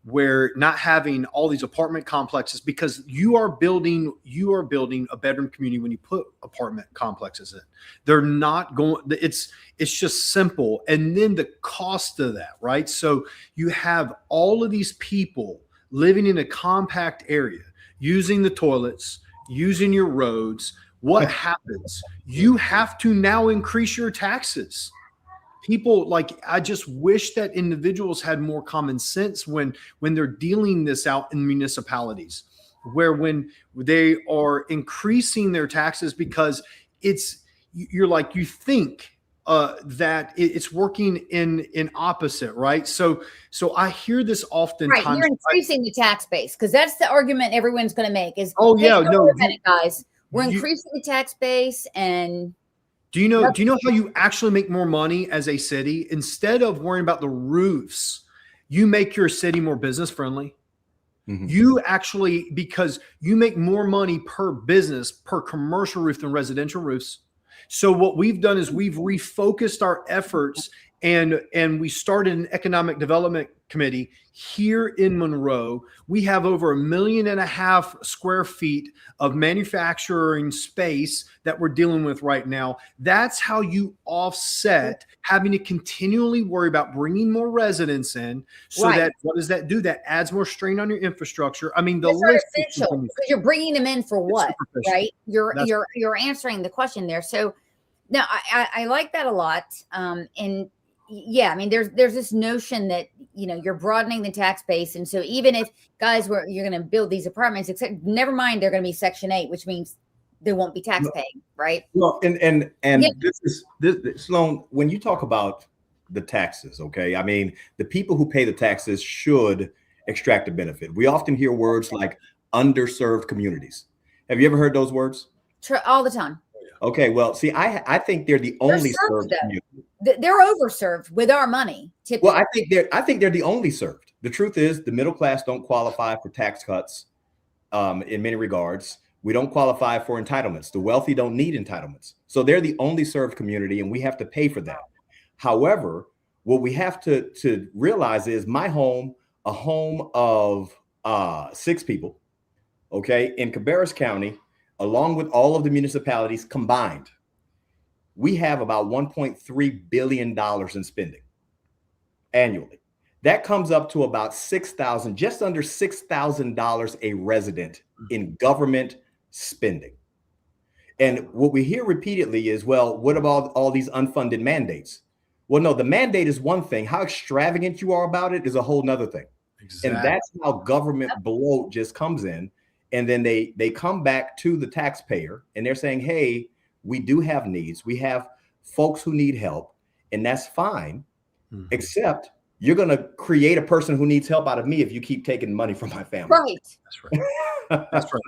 where not having all these apartment complexes, because you are building a bedroom community when you put apartment complexes in. They're not going, it's just simple. And then the cost of that, right? So you have all of these people living in a compact area, using the toilets, using your roads. What happens? You have to now increase your taxes. People, I just wish that individuals had more common sense when they're dealing this out in municipalities, where when they are increasing their taxes, because you think that it's working in opposite, right? So I hear this oftentimes.
Right, you're increasing the tax base, because that's the argument everyone's going to make is, guys. We're increasing the tax base. And
do you know how you actually make more money as a city? Instead of worrying about the roofs, you make your city more business friendly. Mm-hmm. You actually, because you make more money per business, per commercial roof than residential roofs. So what we've done is we've refocused our efforts and we started an economic development committee here in Monroe. We have over 1.5 million square feet of manufacturing space that we're dealing with right now. That's how you offset having to continually worry about bringing more residents in. So that, what does that do? That adds more strain on your infrastructure. I mean, the list is
artificial because you're bringing them in for what, right? You're answering the question there. So no, I like that a lot. And yeah, I mean, there's this notion that, you know, you're broadening the tax base. And so even if guys you're going to build these apartments, except never mind, they're going to be Section 8, which means they won't be tax paying, right?
Well, and this Sloan, when you talk about the taxes, okay, I mean, the people who pay the taxes should extract a benefit. We often hear words like underserved communities. Have you ever heard those words?
All the time.
Okay, well, see, I think they're the only served community.
They're overserved with our money. Typically. Well,
I think they're the only served. The truth is, the middle class don't qualify for tax cuts. In many regards, we don't qualify for entitlements. The wealthy don't need entitlements, so they're the only served community, and we have to pay for that. However, what we have to realize is my home, a home of 6 people, okay, in Cabarrus County, along with all of the municipalities combined, we have about $1.3 billion in spending annually. That comes up to about $6,000, just under $6,000 a resident in government spending. And what we hear repeatedly is, well, what about all these unfunded mandates? Well, no, the mandate is one thing. How extravagant you are about it is a whole nother thing. Exactly. And that's how government bloat just comes in. And then they come back to the taxpayer and they're saying, hey, we do have needs. We have folks who need help, and that's fine, except you're going to create a person who needs help out of me if you keep taking money from my family.
Right.
That's right. That's right.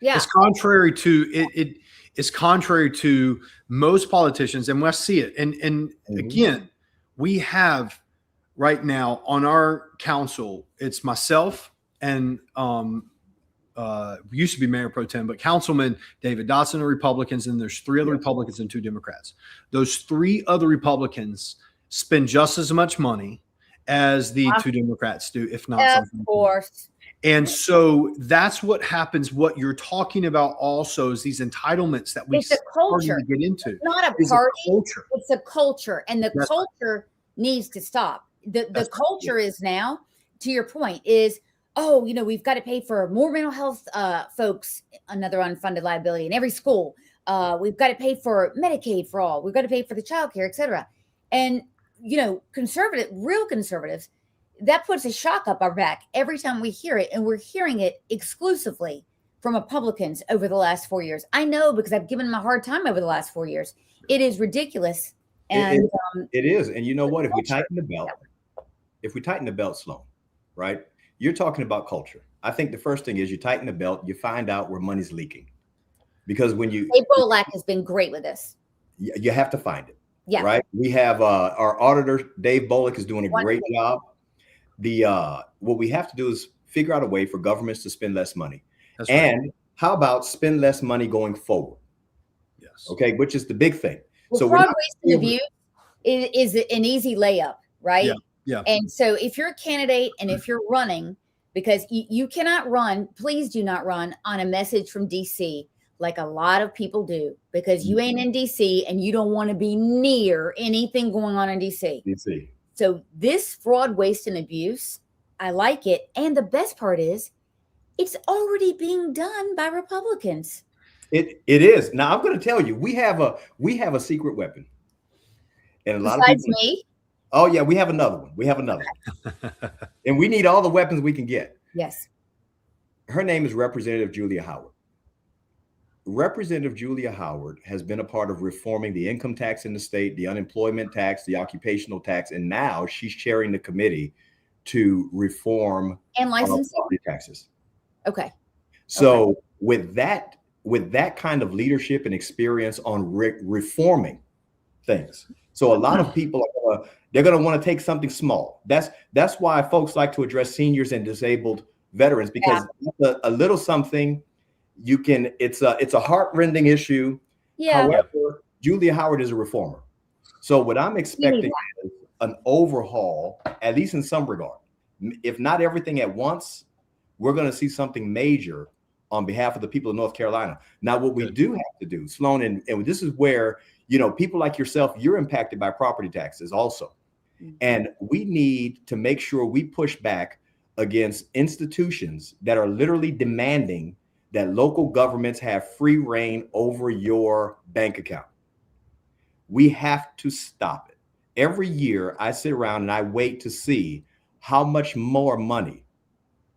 Yeah.
It's contrary to it is contrary to most politicians, and we'll see it. And again, we have right now on our council, it's myself and used to be Mayor Pro Tem, but Councilman David Dotson are Republicans, and there's 3 other Republicans and 2 Democrats. Those 3 other Republicans spend just as much money as the 2 Democrats do, if not something.
Of course.
And so that's what happens. What you're talking about also is these entitlements that we starting to get into.
It's not a party. It's a culture, and the culture needs to stop. The culture is now, to your point, is, oh, you know, we've got to pay for more mental health folks, another unfunded liability in every school. We've got to pay for Medicaid for all. We've got to pay for the child care, et cetera. And, you know, real conservatives, that puts a shock up our back every time we hear it. And we're hearing it exclusively from Republicans over the last 4 years. I know, because I've given them a hard time over the last 4 years. It is ridiculous. And
it is. And you know what? If we tighten the belt, Sloan, right? You're talking about culture. I think the first thing is you tighten the belt, you find out where money's leaking. Because when you...
Dave Bolak has been great with this.
You have to find it.
Yeah.
Right? We have our auditor, Dave Bolak, is doing a great job. What we have to do is figure out a way for governments to spend less money. That's and right. How about spend less money going forward? Yes. Okay, which is the big thing.
Well, so fraud, waste, and abuse is an easy layup, right?
Yeah. Yeah.
And so if you're a candidate and if you're running, because you cannot run, please do not run on a message from DC like a lot of people do, because you ain't in DC and you don't want to be near anything going on in DC. So this fraud, waste, and abuse, I like it. And the best part is it's already being done by Republicans.
It is. Now I'm going to tell you, we have a secret weapon. And a lot of people,
me.
Oh, yeah, we have another one. And we need all the weapons we can get.
Yes.
Her name is Representative Julia Howard. Representative Julia Howard has been a part of reforming the income tax in the state, the unemployment tax, the occupational tax, and now she's chairing the committee to reform
and licensing
property taxes.
Okay.
So with that kind of leadership and experience on reforming things, so a lot of people they're going to want to take something small. That's why folks like to address seniors and disabled veterans, because a little something you can. It's a heart-rending issue.
Yeah.
However, Julia Howard is a reformer. So what I'm expecting is an overhaul, at least in some regard. If not everything at once, we're going to see something major on behalf of the people of North Carolina. Now, what we do have to do, Sloan, and this is where, people like yourself, you're impacted by property taxes also. And we need to make sure we push back against institutions that are literally demanding that local governments have free reign over your bank account. We have to stop it. Every year I sit around and I wait to see how much more money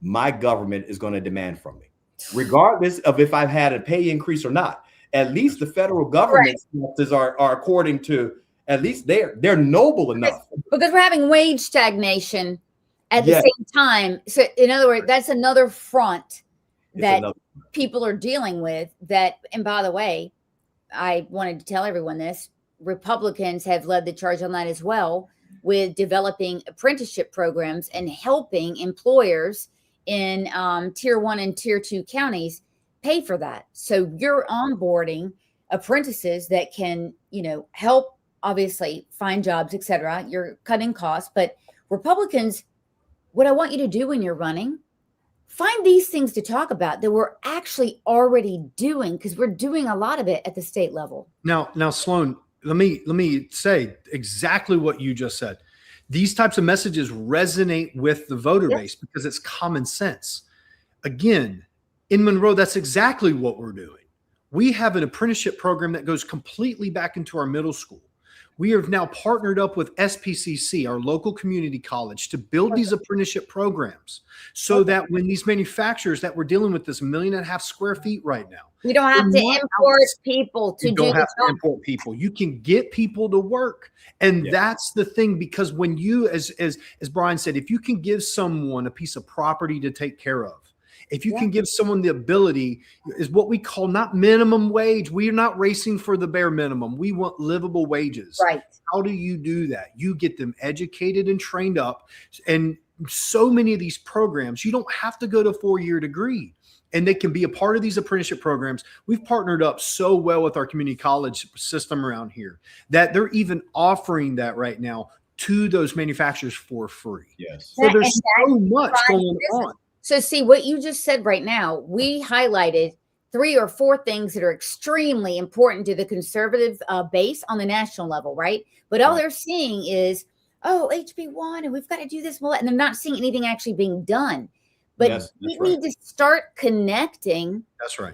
my government is going to demand from me, regardless of if I've had a pay increase or not. At least the federal government taxes are according to, at least they're noble enough.
Because we're having wage stagnation at the same time. So in other words, that's another front that people are dealing with that. And by the way, I wanted to tell everyone this, Republicans have led the charge on that as well, with developing apprenticeship programs and helping employers in tier 1 and tier 2 counties pay for that. So you're onboarding apprentices that can, help obviously find jobs, etc. You're cutting costs, but Republicans, what I want you to do when you're running, find these things to talk about that we're actually already doing, because we're doing a lot of it at the state level.
Now, Sloan, let me say exactly what you just said. These types of messages resonate with the voter base because it's common sense. Again, in Monroe, that's exactly what we're doing. We have an apprenticeship program that goes completely back into our middle school. We have now partnered up with SPCC, our local community college, to build these apprenticeship programs so that when these manufacturers that we're dealing with, this 1.5 million square feet right now,
you don't have to import people to do the job.
Import people. You can get people to work. And that's the thing, because when you, as Brian said, if you can give someone a piece of property to take care of, if you can give someone the ability, is what we call not minimum wage. We are not racing for the bare minimum. We want livable wages.
Right.
How do you do that? You get them educated and trained up. And so many of these programs, you don't have to go to a 4-year degree. And they can be a part of these apprenticeship programs. We've partnered up so well with our community college system around here that they're even offering that right now to those manufacturers for free.
Yes.
So there's so much going on.
So see what you just said right now, we highlighted 3 or 4 things that are extremely important to the conservative base on the national level, right? But all they're seeing is, HB1, and we've got to do this, and they're not seeing anything actually being done. But we need to start connecting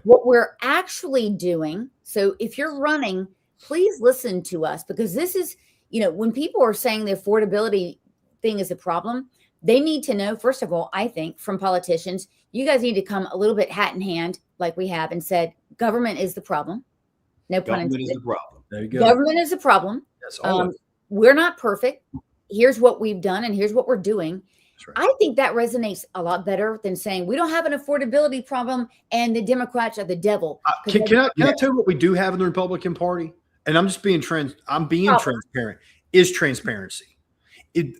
what we're actually doing. So if you're running, please listen to us, because this is, when people are saying the affordability thing is a problem, they need to know, first of all, I think from politicians, you guys need to come a little bit hat in hand, like we have, and said, government is the problem. No pun intended. Government is the problem.
There you go.
Government is the problem.
Yes,
we're not perfect. Here's what we've done, and here's what we're doing.
Right.
I think that resonates a lot better than saying we don't have an affordability problem and the Democrats are the devil.
Can I tell you what we do have in the Republican Party? And I'm just being transparent. Is transparency.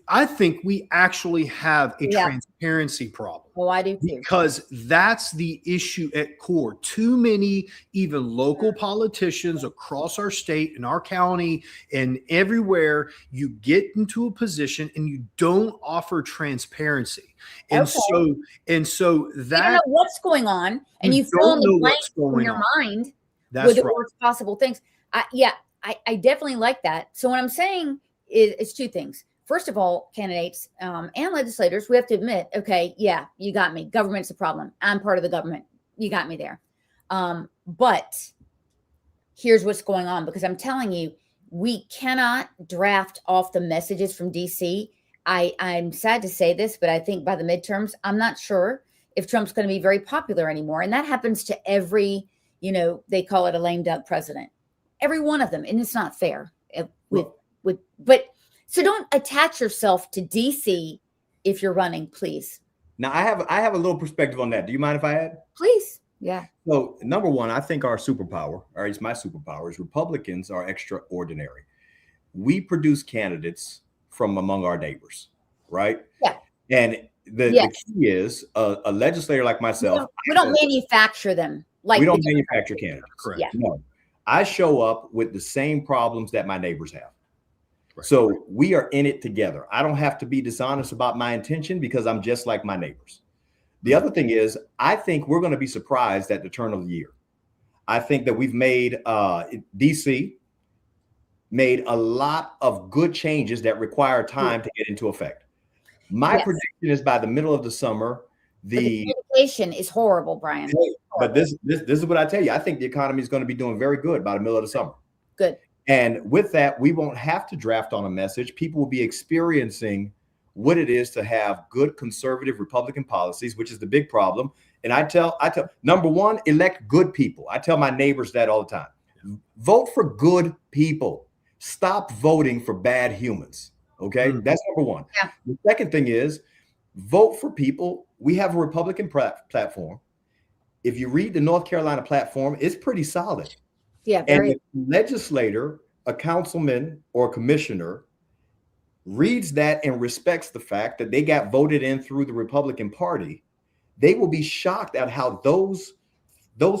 I think we actually have a transparency problem.
Oh, I do too.
Because that's the issue at core. Too many, even local politicians across our state and our county and everywhere, you get into a position and you don't offer transparency. And so that
you don't know what's going on, and you fill in the blanks in your mind with the worst possible things. I definitely like that. So what I'm saying is it's 2 things. First of all, candidates and legislators, we have to admit, okay, you got me. Government's a problem. I'm part of the government. You got me there. But here's what's going on, because I'm telling you, we cannot draft off the messages from DC. I'm sad to say this, but I think by the midterms, I'm not sure if Trump's going to be very popular anymore. And that happens to every, they call it a lame duck president. Every one of them. And it's not fair. So don't attach yourself to DC if you're running, please.
Now, I have a little perspective on that. Do you mind if I add?
Please. Yeah.
So, number one, I think our superpower, or it's my superpower, is Republicans are extraordinary. We produce candidates from among our neighbors, right?
Yeah.
And the key is a legislator like myself.
We don't manufacture them.
We don't manufacture candidates.
Correct.
Yeah.
No. I show up with the same problems that my neighbors have. So we are in it together. I don't have to be dishonest about my intention because I'm just like my neighbors. The other thing is, I think we're going to be surprised at the turn of the year. I think that we've made DC made a lot of good changes that require time to get into effect. My prediction is by the middle of the summer, the
communication is horrible, Brian.
But this is what I tell you. I think the economy is going to be doing very good by the middle of the summer.
Good.
And with that, we won't have to draft on a message. People will be experiencing what it is to have good conservative Republican policies, which is the big problem. And I tell, number one, elect good people. I tell my neighbors that all the time. Vote for good people. Stop voting for bad humans. Okay, that's number one.
Yeah.
The second thing is vote for people. We have a Republican platform. If you read the North Carolina platform, it's pretty solid.
Yeah,
and if a legislator, a councilman, or a commissioner reads that and respects the fact that they got voted in through the Republican Party, they will be shocked at how those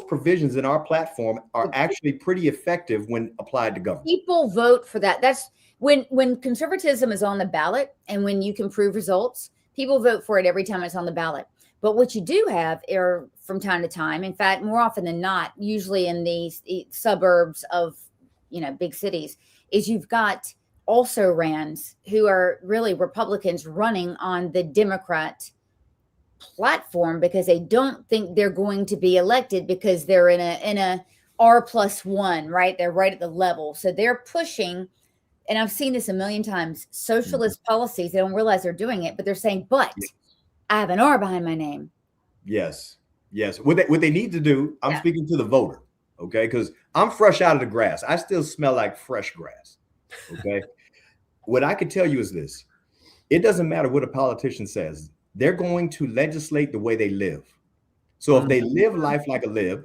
provisions in our platform are actually pretty effective when applied to government.
People vote for that. That's when conservatism is on the ballot and when you can prove results, people vote for it every time it's on the ballot. But what you do have are from time to time, in fact, more often than not, usually in these suburbs of, big cities, is you've got also rans who are really Republicans running on the Democrat platform because they don't think they're going to be elected because they're in a R+1, right? They're right at the level. So they're pushing, and I've seen this a million times, socialist policies. They don't realize they're doing it, but they're saying, but I have an R behind my name.
Yes. What they need to do, I'm speaking to the voter, okay? Because I'm fresh out of the grass. I still smell like fresh grass, okay? What I can tell you is this. It doesn't matter what a politician says. They're going to legislate the way they live. So if they live life like a lib,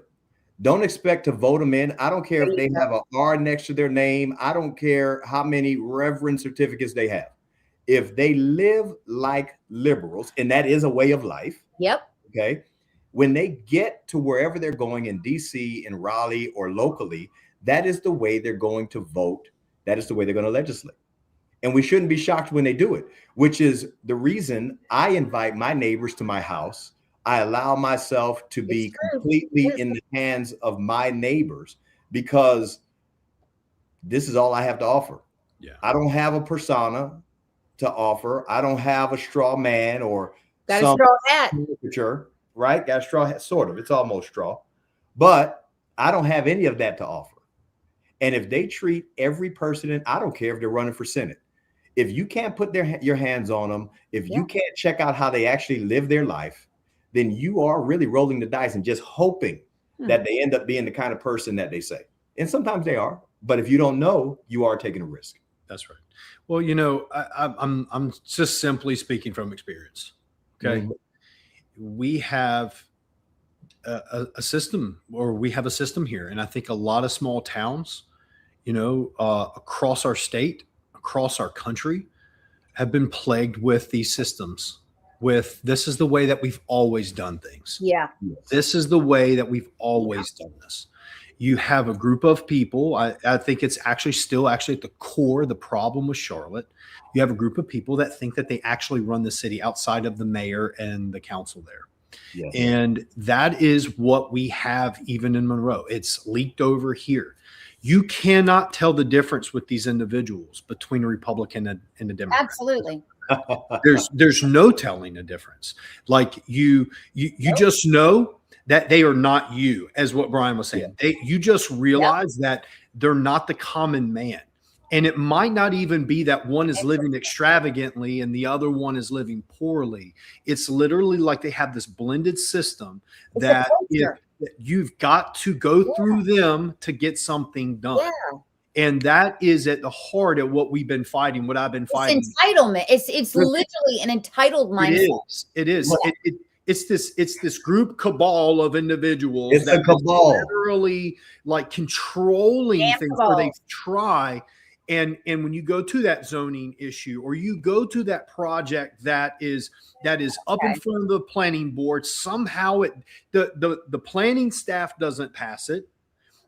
don't expect to vote them in. I don't care if they have an R next to their name. I don't care how many reverend certificates they have. If they live like liberals, and that is a way of life.
Yep.
Okay. When they get to wherever they're going in DC, in Raleigh, or locally, that is the way they're going to vote. That is the way they're going to legislate. And we shouldn't be shocked when they do it, which is the reason I invite my neighbors to my house. I allow myself to be completely in the hands of my neighbors because this is all I have to offer. Yeah. I don't have a persona to offer. I don't have a straw man or
got a straw hat,
right? Got a straw hat, sort of. It's almost straw, but I don't have any of that to offer. And if they treat every person, and I don't care if they're running for Senate, if you can't put your hands on them, if you can't check out how they actually live their life, then you are really rolling the dice and just hoping that they end up being the kind of person that they say. And sometimes they are, but if you don't know, you are taking a risk.
That's right. Well, I'm just simply speaking from experience. Okay. We have a system, or we have a system here. And I think a lot of small towns, across our state, across our country, have been plagued with these systems. This is the way that we've always done things.
Yeah.
This is the way that we've always done this. You have a group of people. I think it's still at the core, the problem with Charlotte. You have a group of people that think that they actually run the city outside of the mayor and the council there. Yes. And that is what we have even in Monroe. It's leaked over here. You cannot tell the difference with these individuals between a Republican and a Democrat.
Absolutely.
There's no telling a difference. Like you just know that they are not you, as what Brian was saying. You just realize that they're not the common man. And it might not even be that one is living extravagantly and the other one is living poorly. It's literally like they have this blended system that you've got to go through them to get something done. Yeah. And that is at the heart of what we've been fighting, what I've been fighting.
Entitlement. It's literally an entitled mindset.
It is. Yeah. It's this group cabal of individuals
that
literally like controlling things where they try. And when you go to that zoning issue, or you go to that project that is up in front of the planning board, somehow the planning staff doesn't pass it.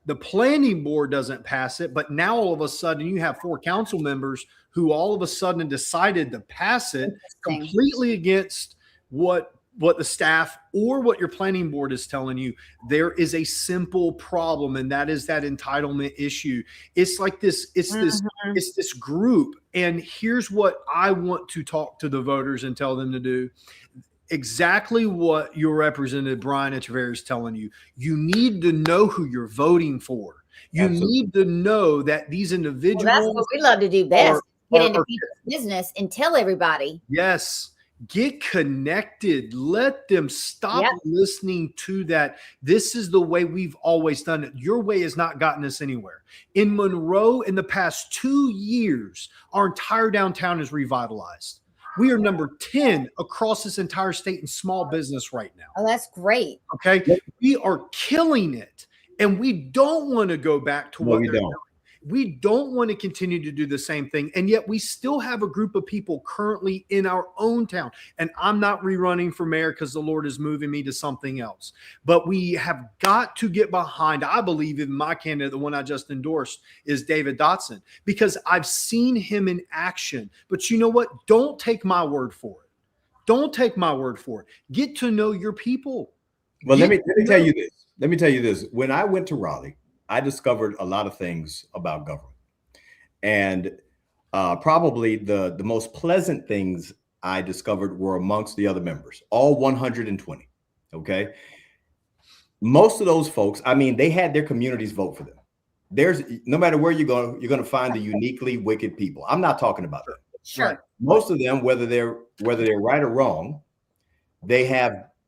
The planning board doesn't pass it, but now all of a sudden you have 4 council members who all of a sudden decided to pass it completely against what the staff or what your planning board is telling you. There is a simple problem, and that is that entitlement issue. It's like this, it's this group. And here's what I want to talk to the voters and tell them to do. Exactly what your representative Brian Echevarria is telling you. You need to know who you're voting for. You
Absolutely.
need to know that these individuals.
Well, that's what we love to do best. Get into people's business and tell everybody.
Yes. Get connected. Let them stop listening to that. This is the way we've always done it. Your way has not gotten us anywhere. In Monroe, in the past 2 years, our entire downtown is revitalized. We are number 10 across this entire state in small business right now.
Oh, that's great.
Okay. We are killing it. And we don't want to go back to what they're doing. We don't want to continue to do the same thing. And yet we still have a group of people currently in our own town. And I'm not rerunning for mayor because the Lord is moving me to something else. But we have got to get behind, I believe, in my candidate, the one I just endorsed, is David Dotson, because I've seen him in action. But you know what? Don't take my word for it. Don't take my word for it. Get to know your people.
Well, let me tell you this. Let me tell you this. When I went to Raleigh, I discovered a lot of things about government. And probably the most pleasant things I discovered were amongst the other members, all 120. Okay. Most of those folks, I mean, they had their communities vote for them. There's no matter where you go, you're going to find the uniquely wicked people. I'm not talking about that.
Sure.
Most of them, whether they're right or wrong, they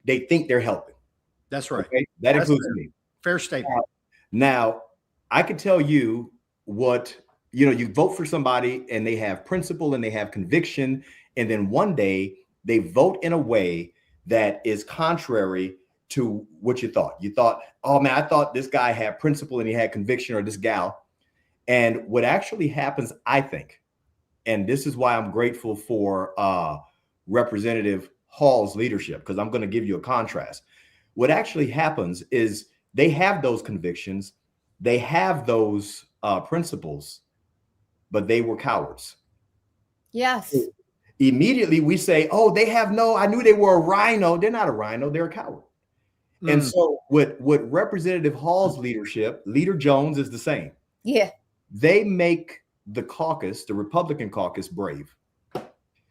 think they're helping.
That's right.
Okay? That includes me.
Fair statement.
Now, I could tell you what, you vote for somebody and they have principle and they have conviction. And then one day they vote in a way that is contrary to what you thought. You thought, oh man, I thought this guy had principle and he had conviction, or this gal. And what actually happens, I think, and this is why I'm grateful for Representative Hall's leadership, because I'm going to give you a contrast. What actually happens is they have those convictions, they have those principles, but they were cowards.
Yes.
Immediately we say, oh, I knew they were a rhino. They're not a rhino, they're a coward. And so with Representative Hall's leadership, Leader Jones is the same.
Yeah.
They make the caucus, the Republican caucus, brave.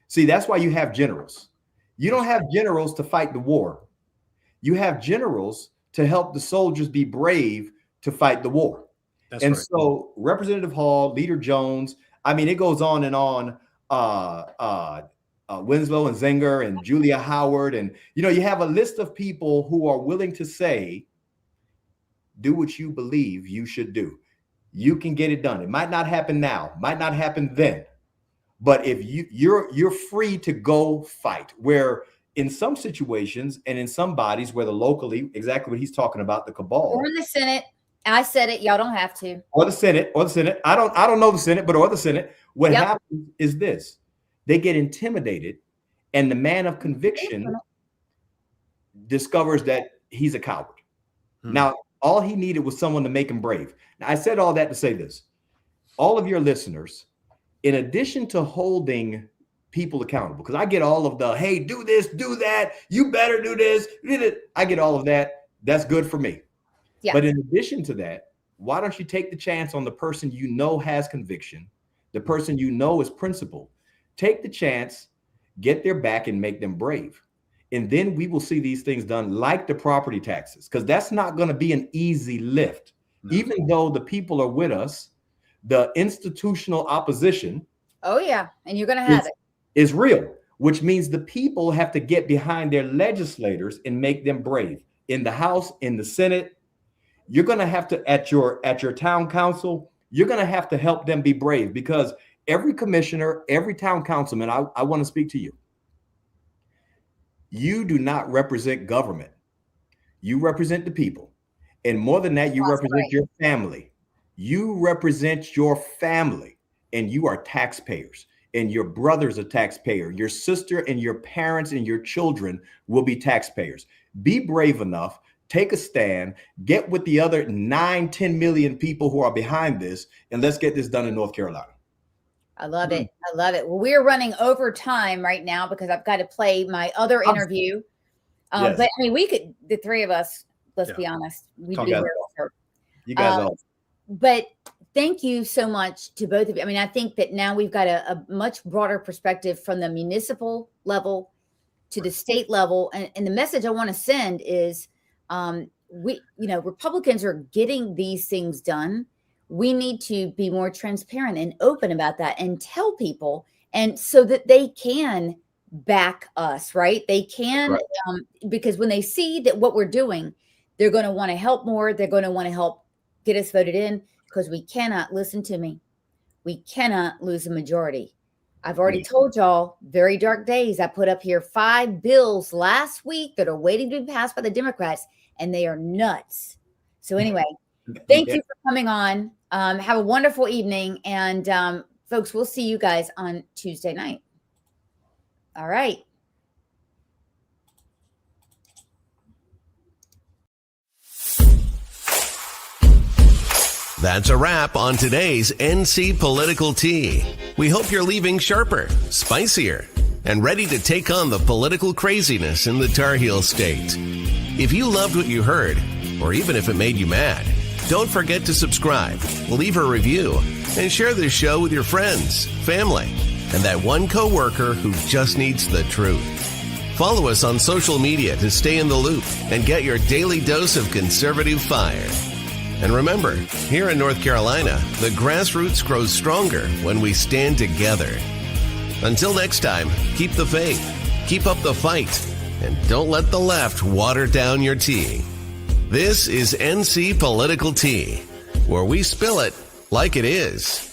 See, that's why you have generals. You don't have generals to fight the war. You have generals to help the soldiers be brave to fight the war. That's right. So Representative Hall, Leader Jones, I mean, it goes on and on. Winslow and Zenger and Julia Howard. And, you have a list of people who are willing to say, do what you believe you should do. You can get it done. It might not happen now, might not happen then. But if you're free to go fight, where in some situations and in some bodies, whether locally, exactly what he's talking about, the cabal.
Or the Senate. I said it. Y'all don't have to.
Or the Senate. I don't know the Senate, but or the Senate. What happens is this. They get intimidated, and the man of conviction discovers that he's a coward. Now, all he needed was someone to make him brave. Now, I said all that to say this. All of your listeners, in addition to holding people accountable, because I get all of the, hey, do this, do that, you better do this. I get all of that. That's good for me. Yeah. But in addition to that, why don't you take the chance on the person you know has conviction, the person you know is principled? Take the chance, get their back, and make them brave. And then we will see these things done, like the property taxes, because that's not going to be an easy lift. No. Even though the people are with us, the institutional opposition.
Oh, yeah. And you're going to have it.
Is real, which means the people have to get behind their legislators and make them brave. In the House, in the Senate, you're going to have to, at your town council, you're going to have to help them be brave, because every commissioner, every town councilman, I want to speak to you. You do not represent government. You represent the people. And more than that, you represent your family. You represent your family, and you are taxpayers. And your brother's a taxpayer. Your sister and your parents and your children will be taxpayers. Be brave enough take a stand, get with the other 9-10 million people who are behind this, and let's get this done in North Carolina.
I love it. I love it. Well, we're running over time right now because I've got to play my other interview.
Yes.
But I mean, we could, the three of us, let's be honest, we'd be here.
You guys are.
But thank you so much to both of you. I mean, I think that now we've got a much broader perspective from the municipal level to the state level. And the message I want to send is Republicans are getting these things done. We need to be more transparent and open about that and tell people, and so that they can back us, right? They can, because when they see that what we're doing, they're going to want to help more. They're going to want to help get us voted in, because we cannot, listen to me, we cannot lose a majority. I've already told y'all, very dark days. I put up here 5 bills last week that are waiting to be passed by the Democrats, and they are nuts. So anyway, thank you for coming on. Have a wonderful evening. And folks, we'll see you guys on Tuesday night. All right.
That's a wrap on today's NC Political Tea. We hope you're leaving sharper, spicier, and ready to take on the political craziness in the Tar Heel State. If you loved what you heard, or even if it made you mad, don't forget to subscribe, leave a review, and share this show with your friends, family, and that one coworker who just needs the truth. Follow us on social media to stay in the loop and get your daily dose of conservative fire. And remember, here in North Carolina, the grassroots grows stronger when we stand together. Until next time, keep the faith, keep up the fight, and don't let the left water down your tea. This is NC Political Tea, where we spill it like it is.